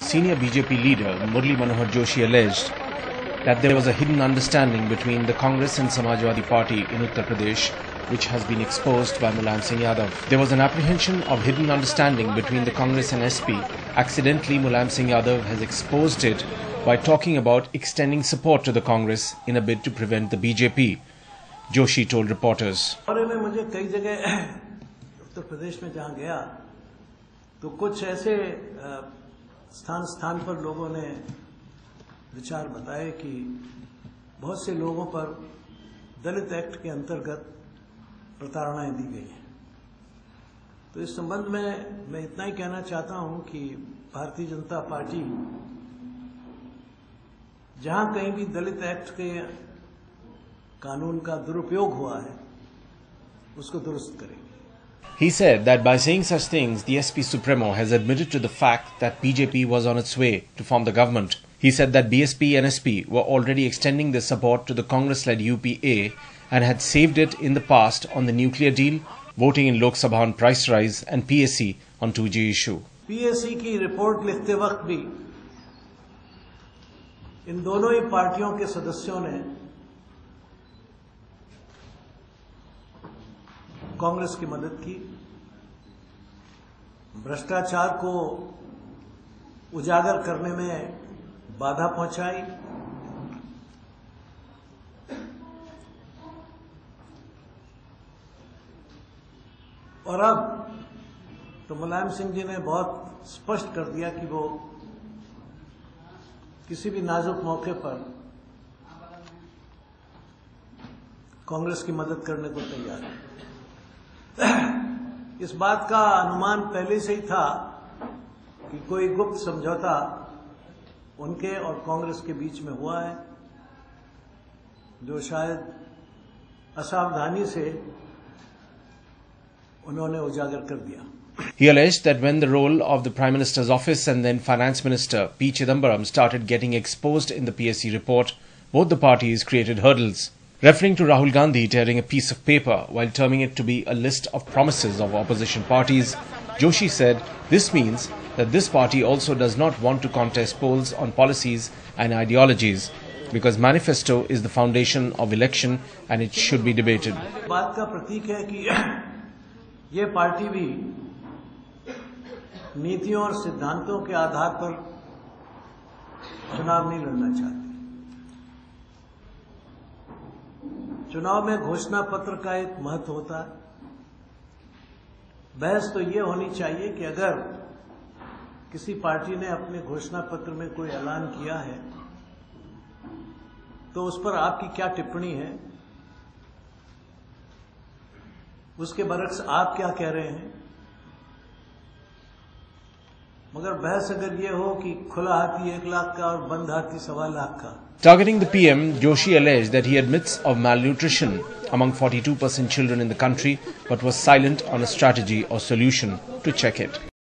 senior BJP leader Murli Manohar Joshi alleged that there was a hidden understanding between the Congress and Samajwadi Party in Uttar Pradesh, which has been exposed by Mulayam Singh Yadav. There was an apprehension of hidden understanding between the Congress and SP. Accidentally, Mulayam Singh Yadav has exposed it by talking about extending support to the Congress in a bid to prevent the BJP, Joshi told reporters. मुझे कई जगह उत्तर प्रदेश में जहां गया तो कुछ ऐसे स्थान पर लोगों ने विचार बताए कि बहुत से लोगों पर दलित एक्ट के अंतर्गत प्रताड़नाएं दी गई हैं। तो इस संबंध में मैं इतना ही कहना चाहता हूं कि भारतीय जनता पार्टी जहां कहीं भी दलित एक्ट के कानून का दुरुपयोग हुआ है उसको दुरुस्त करेगी। He said that by saying such things, the SP Supremo has admitted to the fact that BJP was on its way to form the government. He said that BSP and SP were already extending their support to the Congress-led UPA and had saved it in the past on the nuclear deal, voting in Lok Sabha on price rise and PSC on 2G issue. PSC की report लिखते वक्त भी इन दोनों ही पार्टियों के सदस्यों ने कांग्रेस की मदद की, भ्रष्टाचार को उजागर करने में बाधा पहुंचाई, और अब तो मुलायम सिंह जी ने बहुत स्पष्ट कर दिया कि वो किसी भी नाजुक मौके पर कांग्रेस की मदद करने को तैयार है। इस बात का अनुमान पहले से ही था कि कोई गुप्त समझौता उनके और कांग्रेस के बीच में हुआ है, जो शायद असावधानी से उन्होंने उजागर कर दिया। He alleged that when the role of the Prime Minister's office and then Finance Minister P. Chidambaram started getting exposed in the PSC report, both the parties created hurdles. Referring to Rahul Gandhi tearing a piece of paper while terming it to be a list of promises of opposition parties, Joshi said this means that this party also does not want to contest polls on policies and ideologies because manifesto is the foundation of election and it should be debated. बात का प्रतीक है कि ये party भी नीतियों और सिद्धांतों के आधार पर चुनाव नहीं लड़ना चाहती। चुनाव में घोषणा पत्र का एक महत्व होता है। बहस तो ये होनी चाहिए कि अगर किसी पार्टी ने अपने घोषणा पत्र में कोई ऐलान किया है तो उस पर आपकी क्या टिप्पणी है, उसके बरक्स आप क्या कह रहे हैं। मगर बहस अगर ये हो कि खुला हाथी 1 लाख का और बंद हाथी 1.25 लाख का। Targeting the PM, Joshi alleged that he admits of malnutrition among 42% children in the country but was silent on a strategy or solution to check it.